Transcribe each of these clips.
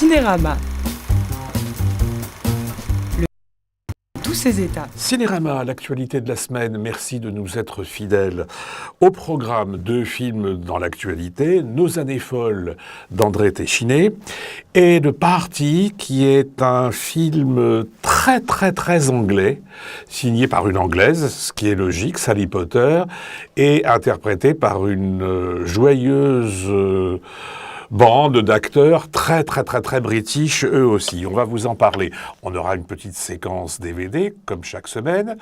Cinérama. Tous ses états. Cinérama, l'actualité de la semaine, merci de nous être fidèles. Au programme, 2 films dans l'actualité, Nos années folles d'André Téchiné et de Party, qui est un film très anglais, signé par une Anglaise, ce qui est logique, Sally Potter, et interprété par une joyeuse bande d'acteurs très british, eux aussi. On va vous en parler. On aura une petite séquence DVD, comme chaque semaine.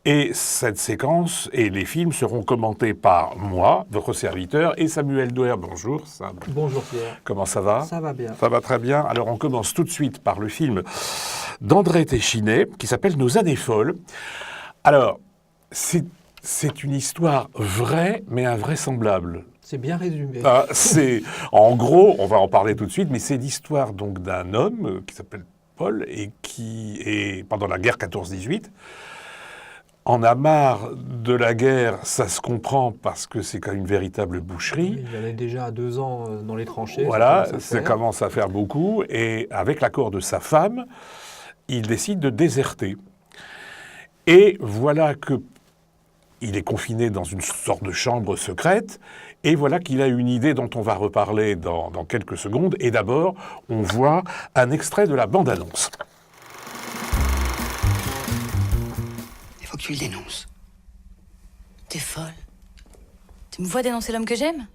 Et cette séquence et les films seront commentés par moi, votre serviteur, et Samuel Douer. Bonjour, Sam. Bonjour Pierre. Comment ça va ? Ça va bien. Ça va très bien. Alors on commence tout de suite par le film d'André Téchiné, qui s'appelle Nos années folles. Alors, c'est une histoire vraie, mais invraisemblable. C'est bien résumé. En gros, on va en parler tout de suite, mais c'est l'histoire donc d'un homme qui s'appelle Paul et qui est, pendant la guerre 14-18, en a marre de la guerre, ça se comprend parce que c'est quand même une véritable boucherie. Il en est déjà à 2 ans dans les tranchées. Voilà, ça commence à faire beaucoup, et avec l'accord de sa femme, il décide de déserter. Et voilà que il est confiné dans une sorte de chambre secrète, et voilà qu'il a une idée dont on va reparler dans quelques secondes. Et d'abord, on voit un extrait de la bande-annonce. Il faut que tu le dénonces. T'es folle. Tu me vois dénoncer l'homme que j'aime ?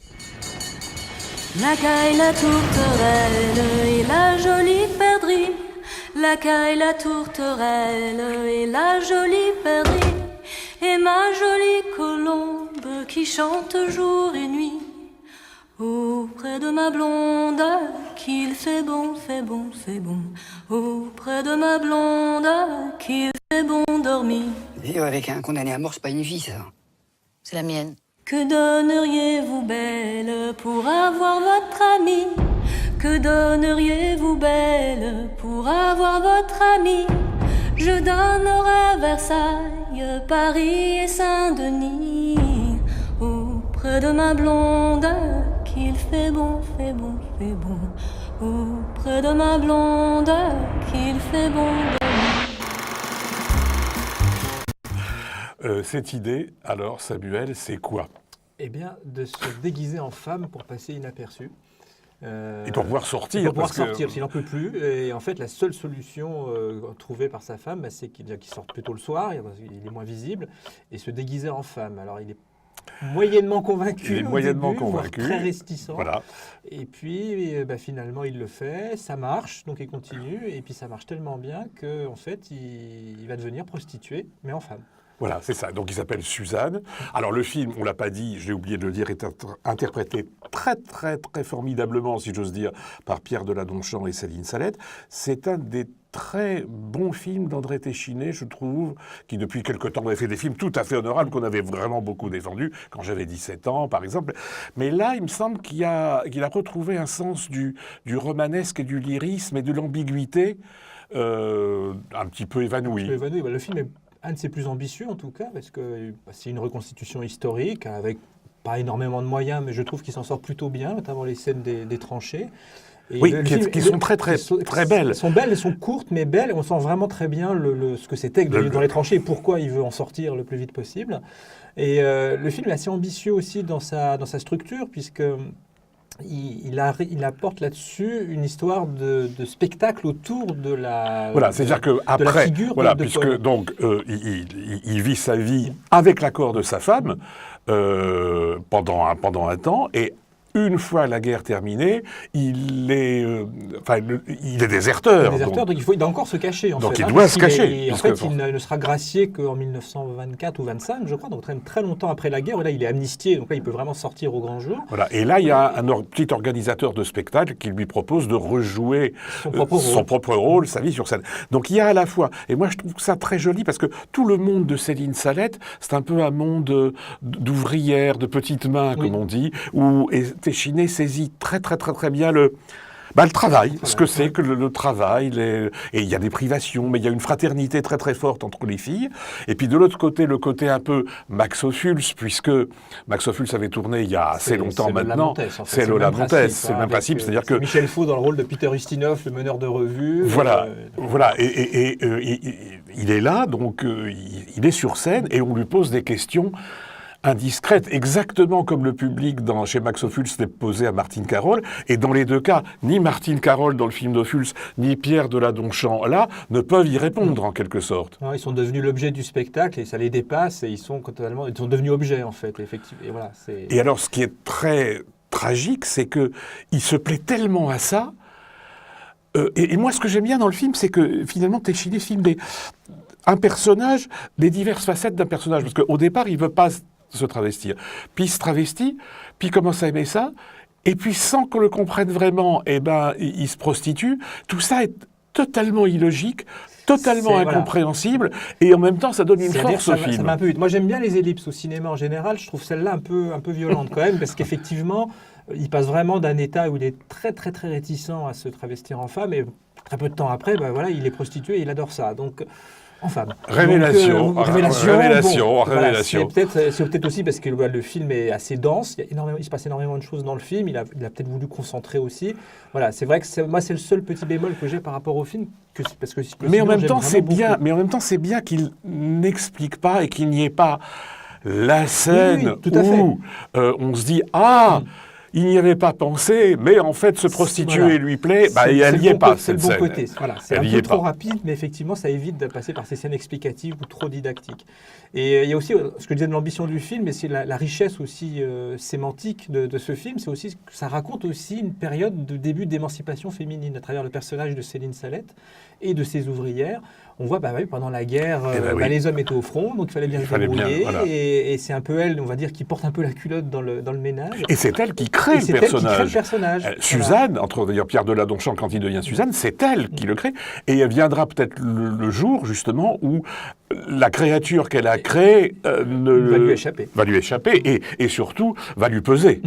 La caille, la tourterelle et la jolie perdrix. La caille, la tourterelle et la jolie perdrix. Et ma jolie colombe qui chante jour et nuit auprès de ma blonde qu'il fait bon, fait bon, fait bon. Auprès de ma blonde qu'il fait bon dormir. Vivre avec un condamné à mort, c'est pas une vie, ça. C'est la mienne. Que donneriez-vous belle pour avoir votre ami? Que donneriez-vous belle pour avoir votre ami? Je donnerai Versailles, Paris et Saint-Denis, auprès de ma blonde qu'il fait bon, fait bon, fait bon, auprès de ma blonde qu'il fait bon. Cette idée, alors Samuel, c'est quoi ? Eh bien, de se déguiser en femme pour passer inaperçu. Et pour pouvoir sortir. Pour pouvoir sortir, s'il n'en peut plus. Et en fait, la seule solution trouvée par sa femme, c'est qu'il sorte plutôt le soir, il est moins visible, et se déguiser en femme. Alors, il est moyennement convaincu voire très réticent. Voilà. Et puis, finalement, il le fait, ça marche, donc il continue, et puis ça marche tellement bien qu'en fait, il va devenir prostitué, mais en femme. Voilà, c'est ça. Donc, il s'appelle Suzanne. Alors, le film, on l'a pas dit, j'ai oublié de le dire, est interprété très formidablement, si j'ose dire, par Pierre Deladonchamp et Céline Salette. C'est un des très bons films d'André Téchiné, je trouve, qui depuis quelque temps avait fait des films tout à fait honorables, qu'on avait vraiment beaucoup défendus, quand j'avais 17 ans, par exemple. Mais là, il me semble qu'il a retrouvé un sens du romanesque et du lyrisme et de l'ambiguïté un petit peu évanoui. Le film est un de ses plus ambitieux, en tout cas, parce que c'est une reconstitution historique, avec pas énormément de moyens, mais je trouve qu'il s'en sort plutôt bien, notamment les scènes des tranchées. Et oui, qui sont très belles. Elles sont belles, elles sont courtes, mais belles. On sent vraiment très bien ce que c'était dans les tranchées et pourquoi il veut en sortir le plus vite possible. Et le film est assez ambitieux aussi dans sa structure, puisque il apporte là-dessus une histoire de spectacle autour de la voilà, c'est-à-dire que après, figure voilà, de puisque Paul. Donc il vit sa vie avec l'accord de sa femme pendant un temps, et une fois la guerre terminée, il est déserteur. Donc il doit encore se cacher. Donc il doit se cacher. Il ne sera gracié qu'en 1924 ou 25, je crois, donc très longtemps après la guerre. Et là, il est amnistié, donc là, il peut vraiment sortir au grand jour. Voilà. Et là, il y a un petit organisateur de spectacle qui lui propose de rejouer son propre rôle, sa vie sur scène. Donc il y a à la fois, et moi je trouve ça très joli, parce que tout le monde de Céline Salette, c'est un peu un monde d'ouvrières, de petites mains, comme on dit, où Téchiné saisit très bien Le travail, ce que c'est que le travail, et il y a des privations, mais il y a une fraternité très très forte entre les filles. Et puis de l'autre côté, le côté un peu Max Ophuls, puisque Max Ophuls avait tourné il y a assez longtemps maintenant. C'est Lola Montez, c'est le même principe, c'est-à-dire que Michel Faux dans le rôle de Peter Ustinov, le meneur de revue. Voilà, et il est là, donc il est sur scène, et on lui pose des questions indiscrète, exactement comme le public chez Max Ophuls l'est posé à Martine Carole. Et dans les deux cas, ni Martine Carole dans le film d'Ophuls, ni Pierre Deladonchamp là, ne peuvent y répondre en quelque sorte. Non, ils sont devenus l'objet du spectacle et ça les dépasse et ils sont devenus objets en fait, effectivement. Et, voilà, et alors ce qui est très tragique, c'est qu'il se plaît tellement à ça. Et moi ce que j'aime bien dans le film, c'est que finalement Téchiné filme un personnage, des diverses facettes d'un personnage. Parce qu'au départ, il ne veut pas se travestir. Puis il se travestit, puis il commence à aimer ça, et puis sans qu'on le comprenne vraiment, il se prostitue. Tout ça est totalement illogique, totalement incompréhensible, et en même temps, ça donne une force au film. Moi, j'aime bien les ellipses au cinéma en général. Je trouve celle-là un peu violente quand même, parce qu'effectivement, il passe vraiment d'un état où il est très, très, très réticent à se travestir en femme, et très peu de temps après, il est prostitué et il adore ça. Donc, en femme. Révélation. C'est peut-être aussi parce que le film est assez dense, il se passe énormément de choses dans le film, il a peut-être voulu concentrer aussi. Voilà, c'est vrai que moi c'est le seul petit bémol que j'ai par rapport au film, mais en même temps c'est bien qu'il n'explique pas et qu'il n'y ait pas la scène où on se dit il n'y avait pas pensé, mais en fait, se prostituer lui plaît, elle n'y est pas, cette scène. C'est le bon côté. Voilà. C'est un peu trop rapide, mais effectivement, ça évite de passer par ces scènes explicatives ou trop didactiques. Et il y a aussi, ce que je disais de l'ambition du film, et c'est la richesse aussi sémantique de ce film, c'est aussi que ça raconte aussi une période de début d'émancipation féminine à travers le personnage de Céline Salette et de ses ouvrières. On voit, pendant la guerre, les hommes étaient au front, donc il fallait bien se débrouiller. Et c'est un peu elle, on va dire, qui porte un peu la culotte dans le ménage. Et c'est elle qui crée le personnage. Suzanne, entre d'ailleurs Pierre Deladonchamp, quand il devient Suzanne, c'est elle qui le crée. Et elle viendra peut-être le jour, justement, où la créature qu'elle a créée va lui échapper et surtout va lui peser.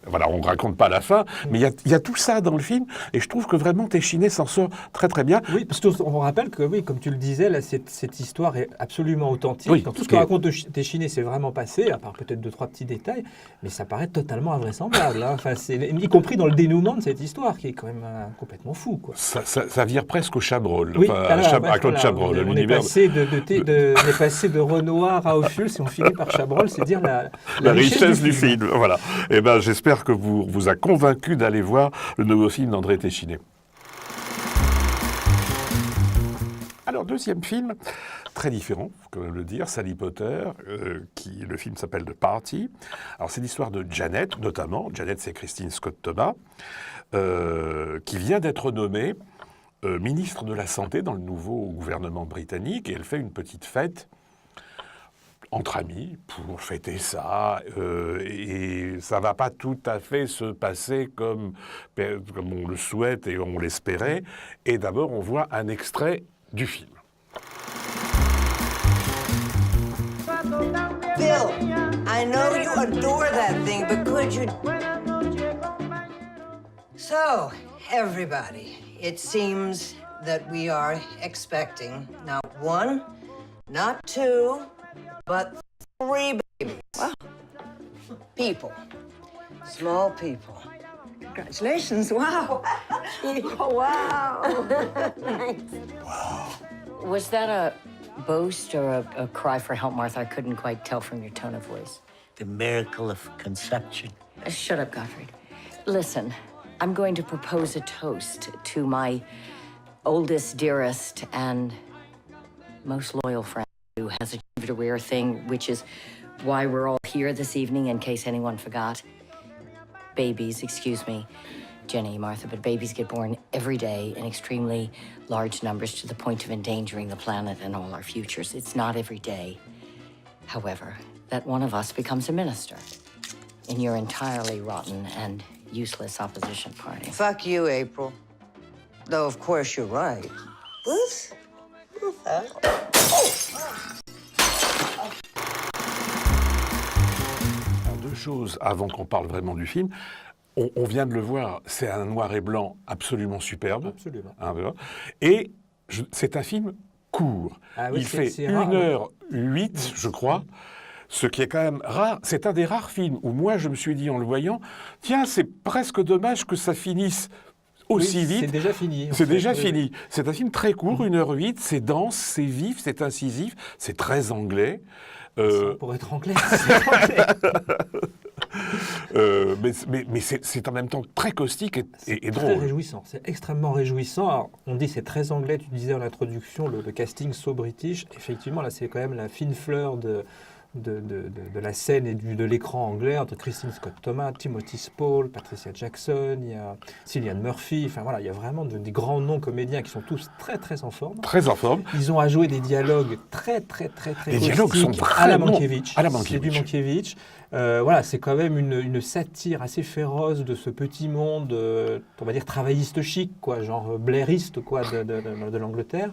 Voilà, on ne raconte pas la fin, mais il y a tout ça dans le film, et je trouve que vraiment Téchiné s'en sort très très bien. Oui, parce qu'on rappelle que, comme tu le disais, là, cette histoire est absolument authentique. Oui, tout ce que raconte Téchiné, c'est vraiment passé, à part peut-être 2-3 petits détails, mais ça paraît totalement invraisemblable. Y compris dans le dénouement de cette histoire, qui est quand même complètement fou. Quoi. Ça vire presque au Chabrol, à Claude Chabrol. On est passé de Renoir à Ophuls, et on finit par Chabrol, c'est dire la richesse du film. Voilà. Et j'espère que vous a convaincu d'aller voir le nouveau film d'André Téchiné. Alors, deuxième film, très différent, faut quand même le dire, Sally Potter, le film s'appelle The Party. Alors, c'est l'histoire de Janet, notamment. Janet, c'est Christine Scott Thomas, qui vient d'être nommée ministre de la Santé dans le nouveau gouvernement britannique, et elle fait une petite fête entre amis pour fêter ça, et ça va pas tout à fait se passer comme on le souhaite et on l'espérait. Et d'abord, on voit un extrait du film. Bill, I know you adore that thing, but could you... So, everybody, it seems that we are expecting not one, not two, but 3 babies. Wow. People. Small people. Congratulations. Wow. Oh, wow. Nice. Wow. Was that a boast or a cry for help, Martha? I couldn't quite tell from your tone of voice. The miracle of conception. Shut up, Gottfried. Listen, I'm going to propose a toast to my oldest, dearest, and most loyal friend, who has achieved a rare thing, which is why we're all here this evening, in case anyone forgot. Babies, excuse me, Jenny, Martha, but babies get born every day in extremely large numbers to the point of endangering the planet and all our futures. It's not every day, however, that one of us becomes a minister in your entirely rotten and useless opposition party. Fuck you, April. Though, of course, you're right. What? Alors, deux choses avant qu'on parle vraiment du film. On vient de le voir, c'est un noir et blanc absolument superbe. Absolument. Hein, voilà. Et c'est un film court. Ah oui, Il fait c'est rare, 1h08, je crois. Ce qui est quand même rare. C'est un des rares films où moi, je me suis dit en le voyant, tiens, c'est presque dommage que ça finisse aussi vite. C'est déjà fini. C'est déjà fini. C'est un film très court, 1h08, c'est dense, c'est vif, c'est incisif, c'est très anglais. Pour être anglais, mais c'est en même temps très caustique et drôle. Très réjouissant, c'est extrêmement réjouissant. Alors, on dit c'est très anglais, tu disais en introduction, le casting so british. Effectivement, là c'est quand même la fine fleur de la scène et de l'écran anglais entre Christine Scott Thomas, Timothy Spall, Patricia Jackson, il y a Cillian Murphy, enfin voilà, il y a vraiment des grands noms comédiens qui sont tous très très en forme. Très en forme. Ils ont à jouer des dialogues très Les dialogues sont à la vraiment Mankiewicz. à la Mankiewicz. C'est du Mankiewicz. Voilà, c'est quand même une satire assez féroce de ce petit monde, on va dire travailliste chic, quoi, genre blairiste quoi, de l'Angleterre.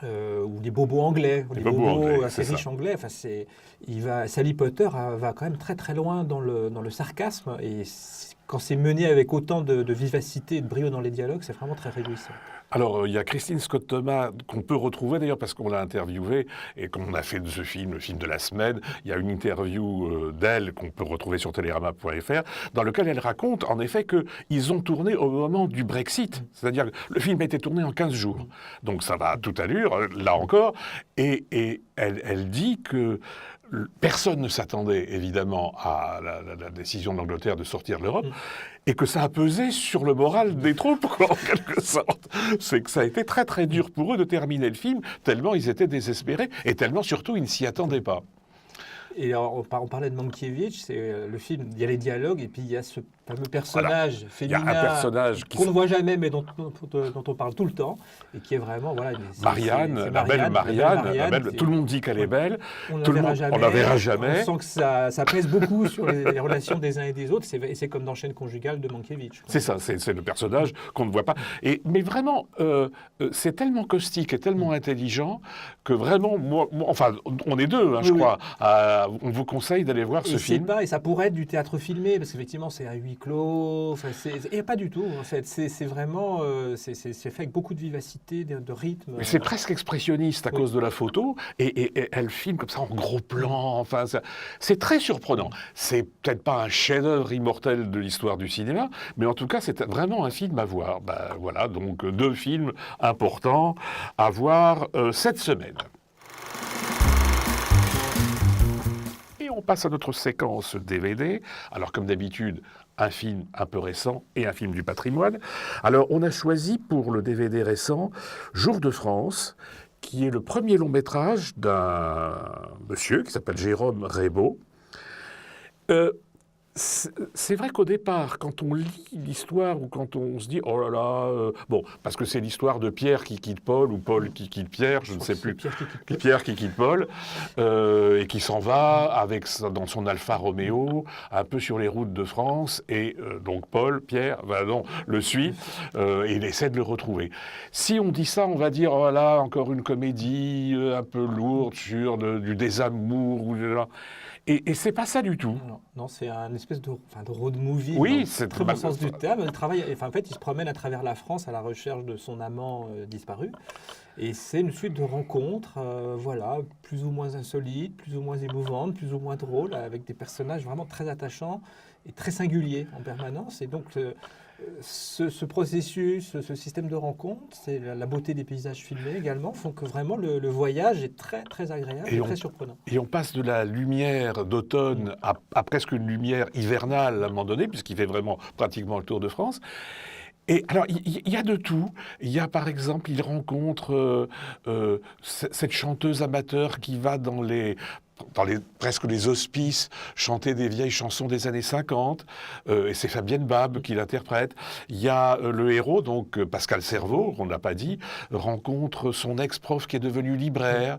Ou des bobos anglais, des bobos assez riches anglais. Enfin, Sally Potter va quand même très très loin dans le sarcasme et quand c'est mené avec autant de vivacité et de brio dans les dialogues, c'est vraiment très réjouissant. Alors, il y a Christine Scott Thomas qu'on peut retrouver d'ailleurs parce qu'on l'a interviewée et qu'on a fait de ce film, le film de la semaine. Il y a une interview d'elle qu'on peut retrouver sur Télérama.fr dans lequel elle raconte en effet qu'ils ont tourné au moment du Brexit. C'est-à-dire que le film a été tourné en 15 jours. Donc ça va à toute allure, là encore. Et elle dit que personne ne s'attendait évidemment à la décision de l'Angleterre de sortir de l'Europe et que ça a pesé sur le moral des troupes, quoi, en quelque sorte. C'est que ça a été très très dur pour eux de terminer le film, tellement ils étaient désespérés et tellement surtout ils ne s'y attendaient pas. Et alors, on parlait de Mankiewicz, c'est le film, il y a les dialogues et puis il y a ce fameux personnage féminin il y a un personnage qu'on ne voit jamais mais dont on parle tout le temps et qui est vraiment Marianne, la belle Marianne, tout le monde dit qu'elle est belle, on la verra jamais. On sent que ça pèse beaucoup sur les relations des uns et des autres, et c'est comme dans Chaîne conjugale de Mankiewicz. C'est ça, c'est le personnage qu'on ne voit pas. Mais vraiment, c'est tellement caustique et tellement intelligent que vraiment, moi, enfin, on est deux, je crois. On vous conseille d'aller voir ce film. Et ça pourrait être du théâtre filmé, parce qu'effectivement, c'est à huis clos. Et pas du tout, en fait. C'est vraiment... c'est fait avec beaucoup de vivacité, de rythme. Mais c'est presque expressionniste à cause de la photo. Et elle filme comme ça en gros plan. Enfin, c'est très surprenant. C'est peut-être pas un chef-d'œuvre immortel de l'histoire du cinéma, mais en tout cas, c'est vraiment un film à voir. Voilà, donc 2 films importants à voir cette semaine. On passe à notre séquence DVD. Alors, comme d'habitude, un film un peu récent et un film du patrimoine. Alors, on a choisi pour le DVD récent Jour de France, qui est le premier long métrage d'un monsieur qui s'appelle Jérôme Rébaud. C'est vrai qu'au départ, quand on lit l'histoire ou quand on se dit « Oh là là bon, parce que c'est l'histoire de Pierre qui quitte Paul ou Paul qui quitte Pierre, je ne sais plus. Pierre qui quitte Paul et qui s'en va dans son Alfa Romeo, un peu sur les routes de France. Et donc Pierre, le suit et il essaie de le retrouver. Si on dit ça, on va dire « Oh là, encore une comédie un peu lourde sur du désamour. » Et c'est pas ça du tout. Non, c'est une espèce de road movie. Oui, c'est très bon sens du terme. En fait, il se promène à travers la France à la recherche de son amant disparu. Et c'est une suite de rencontres, plus ou moins insolites, plus ou moins émouvantes, plus ou moins drôles, avec des personnages vraiment très attachants et très singuliers en permanence. Et donc, ce processus, ce système de rencontre, c'est la beauté des paysages filmés également, font que vraiment le voyage est très, très agréable et très surprenant. Et on passe de la lumière d'automne à presque une lumière hivernale à un moment donné, puisqu'il fait vraiment pratiquement le tour de France. Et alors, il y a de tout. Il y a, par exemple, il rencontre cette chanteuse amateur qui va dans presque les hospices, chanter des vieilles chansons des années 50, et c'est Fabienne Bab qui l'interprète. Il y a le héros, donc Pascal Serveau, qu'on n'a pas dit, rencontre son ex-prof qui est devenu libraire,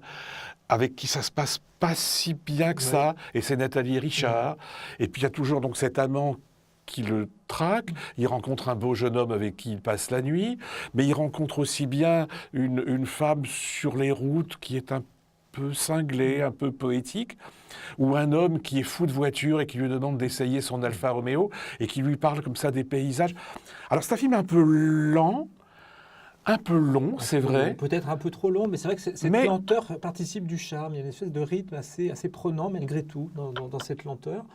avec qui ça se passe pas si bien que ça, et c'est Nathalie Richard. Et puis il y a toujours donc cet amant qui le traque, il rencontre un beau jeune homme avec qui il passe la nuit, mais il rencontre aussi bien une femme sur les routes qui est un peu cinglé, un peu poétique, où un homme qui est fou de voiture et qui lui demande d'essayer son Alfa Romeo et qui lui parle comme ça des paysages. Alors c'est un film un peu lent, un peu long, c'est vrai. Peut-être un peu trop long, mais c'est vrai que cette lenteur participe du charme. Il y a une espèce de rythme assez prenant malgré tout dans cette lenteur.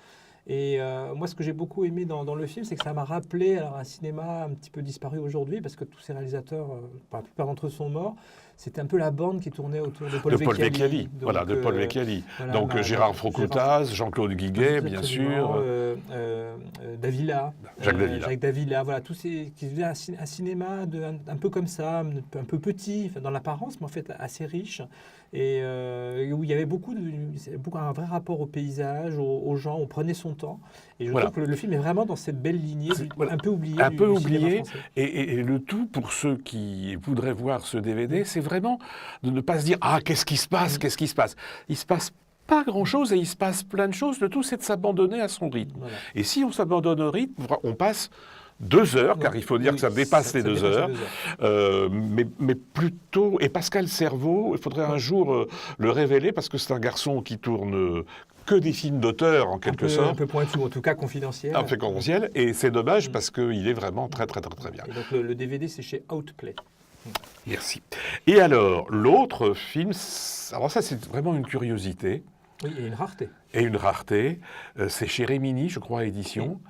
Et moi, ce que j'ai beaucoup aimé dans le film, c'est que ça m'a rappelé un cinéma un petit peu disparu aujourd'hui, parce que tous ces réalisateurs, la plupart d'entre eux sont morts. C'était un peu la bande qui tournait autour de Paul Vecchiali. Voilà, de Paul Vecchiali. Donc Gérard Frocoutaz, Jean-Claude Guiguet, bien sûr. Davila. Jacques Davila. Voilà, tous ces qui faisaient un cinéma un peu comme ça, un peu petit dans l'apparence, mais en fait assez riche. Et où il y avait un vrai rapport au paysage, aux gens, on prenait son temps. Et je trouve que le film est vraiment dans cette belle lignée, un peu oubliée. Un peu oublié. Et le tout, pour ceux qui voudraient voir ce DVD, c'est vraiment de ne pas se dire « Ah, qu'est-ce qui se passe ? Qu'est-ce qui se passe ?» Il se passe pas grand-chose et il se passe plein de choses. Le tout, c'est de s'abandonner à son rythme. Voilà. Et si on s'abandonne au rythme, on passe 2 heures, car il faut dire que ça dépasse les 2 heures, mais plutôt... Et Pascal Serveau, il faudrait un jour le révéler, parce que c'est un garçon qui tourne que des films d'auteur, en quelque sorte. Un peu pointu, en tout cas confidentiel. Un peu confidentiel, et c'est dommage, parce qu'il est vraiment très, très, très, très bien. Et donc le DVD, c'est chez Outplay. Merci. Et alors, l'autre film, alors ça, c'est vraiment une curiosité. Oui, et une rareté. Et une rareté. C'est chez Rémini, je crois, édition.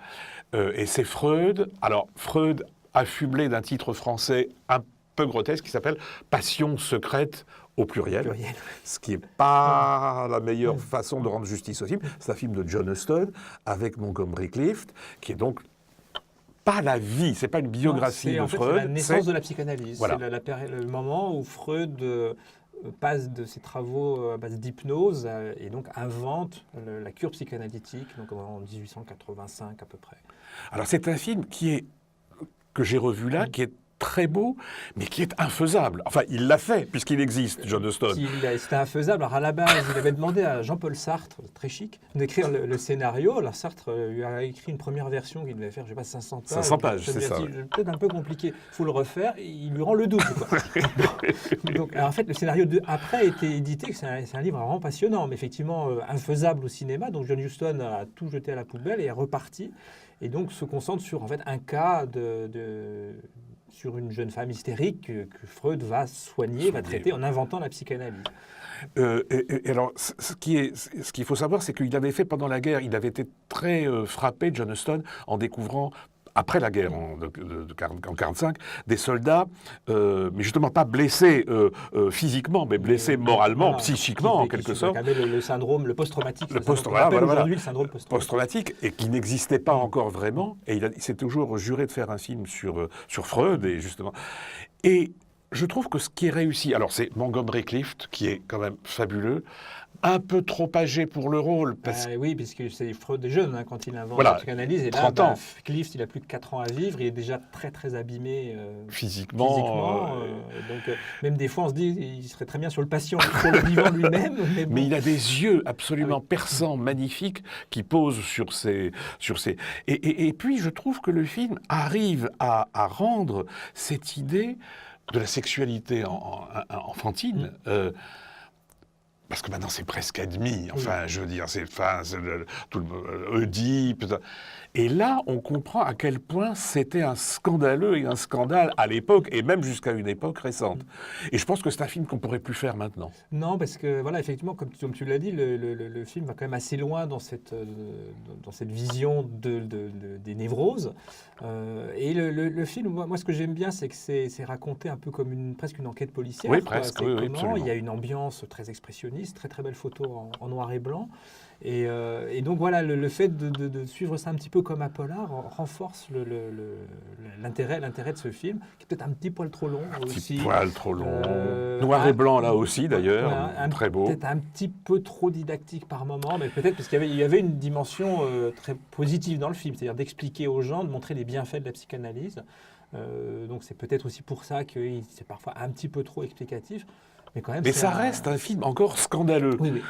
Et c'est Freud. Alors, Freud affublé d'un titre français un peu grotesque qui s'appelle « Passion secrète » au pluriel. Ce qui n'est pas la meilleure façon de rendre justice au film. C'est un film de John Huston avec Montgomery Clift, qui est donc pas la vie, c'est pas une biographie de Freud. C'est la naissance de la psychanalyse. Voilà. C'est le moment où Freud passe de ses travaux à base d'hypnose et donc invente la cure psychanalytique, donc en 1885 à peu près. Alors c'est un film que j'ai revu là, qui est très beau, mais qui est infaisable. Enfin, il l'a fait, puisqu'il existe, John Huston. C'était infaisable. Alors, à la base, il avait demandé à Jean-Paul Sartre, très chic, d'écrire le scénario. Alors, Sartre lui a écrit une première version qui devait faire, je ne sais pas, 500 pages. 500 pages, c'est ça. Peut-être un peu compliqué. Il faut le refaire. Et il lui rend le double, quoi. Donc, alors, en fait, le scénario après a été édité. C'est un livre vraiment passionnant, mais effectivement infaisable au cinéma. Donc, John Huston a tout jeté à la poubelle et est reparti. Et donc, se concentre sur, en fait, un cas sur une jeune femme hystérique que Freud va soigner, va traiter en inventant la psychanalyse. Et alors, ce qu'il faut savoir, c'est qu'il avait fait pendant la guerre, il avait été très frappé, John Huston, en découvrant, après la guerre en 1945, des soldats, mais justement pas blessés physiquement, mais blessés moralement, psychiquement, en quelque sorte. Qui avait le syndrome, le post-traumatique. Aujourd'hui, le syndrome post-traumatique, et qui n'existait pas encore vraiment. Et il s'est toujours juré de faire un film sur Freud, et justement. Et je trouve que ce qui est réussi, alors c'est Montgomery Clift, qui est quand même fabuleux, un peu trop âgé pour le rôle. Oui, puisque c'est Freud jeune quand il invente la psychanalyse. Et là, 30 ans. Clift, il a plus que 4 ans à vivre. Il est déjà très, très abîmé physiquement. Donc, même des fois, on se dit il serait très bien sur le patient, sur le vivant lui-même. Mais il a des yeux absolument perçants, magnifiques, qui posent sur ses... Et puis, je trouve que le film arrive à rendre cette idée de la sexualité enfantine... parce que maintenant, c'est presque admis. Enfin, je veux dire, tout le Oedipe. Et là, on comprend à quel point c'était un scandaleux et un scandale à l'époque, et même jusqu'à une époque récente. Et je pense que c'est un film qu'on ne pourrait plus faire maintenant. Non, parce que, voilà, effectivement, comme tu l'as dit, le film va quand même assez loin dans cette vision des névroses. Et le film, moi, ce que j'aime bien, c'est que c'est raconté un peu comme presque une enquête policière. Oui, presque, oui, absolument. Il y a une ambiance très expressionniste, très très belle photo en noir et blanc. Et donc voilà, le fait de suivre ça un petit peu comme un polar renforce l'intérêt de ce film, qui est peut-être un petit poil trop long aussi. Un petit poil trop long. Noir et blanc là aussi d'ailleurs, très beau. Peut-être un petit peu trop didactique par moment, mais peut-être parce qu'il y avait une dimension très positive dans le film, c'est-à-dire d'expliquer aux gens, de montrer les bienfaits de la psychanalyse. Donc c'est peut-être aussi pour ça que c'est parfois un petit peu trop explicatif. Mais quand même, Mais ça reste un film encore scandaleux. Oui, oui.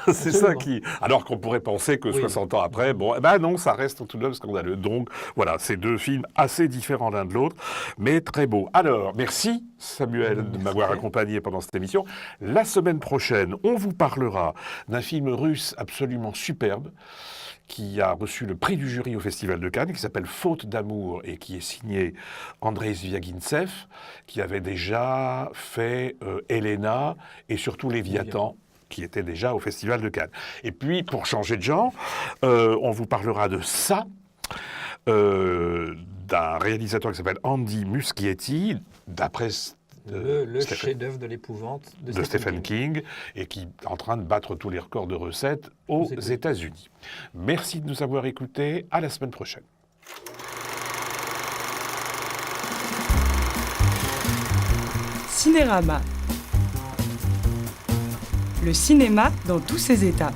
C'est ça Absolument. qui... Alors qu'on pourrait penser que Oui. 60 ans après, bon, eh ben non, ça reste tout de même scandaleux. Donc voilà, c'est deux films assez différents l'un de l'autre, mais très beaux. Alors, merci Samuel de m'avoir accompagné pendant cette émission. La semaine prochaine, on vous parlera d'un film russe absolument superbe qui a reçu le prix du jury au Festival de Cannes, qui s'appelle Faute d'amour et qui est signé Andrei Zvyagintsev, qui avait déjà fait Elena et surtout Léviathan, qui était déjà au Festival de Cannes. Et puis, pour changer de genre, on vous parlera de ça, d'un réalisateur qui s'appelle Andy Muschietti, d'après Le chef-d'œuvre de l'épouvante de Stephen King, et qui est en train de battre tous les records de recettes aux États-Unis. Merci de nous avoir écoutés. À la semaine prochaine. Cinérama. Le cinéma dans tous ses états.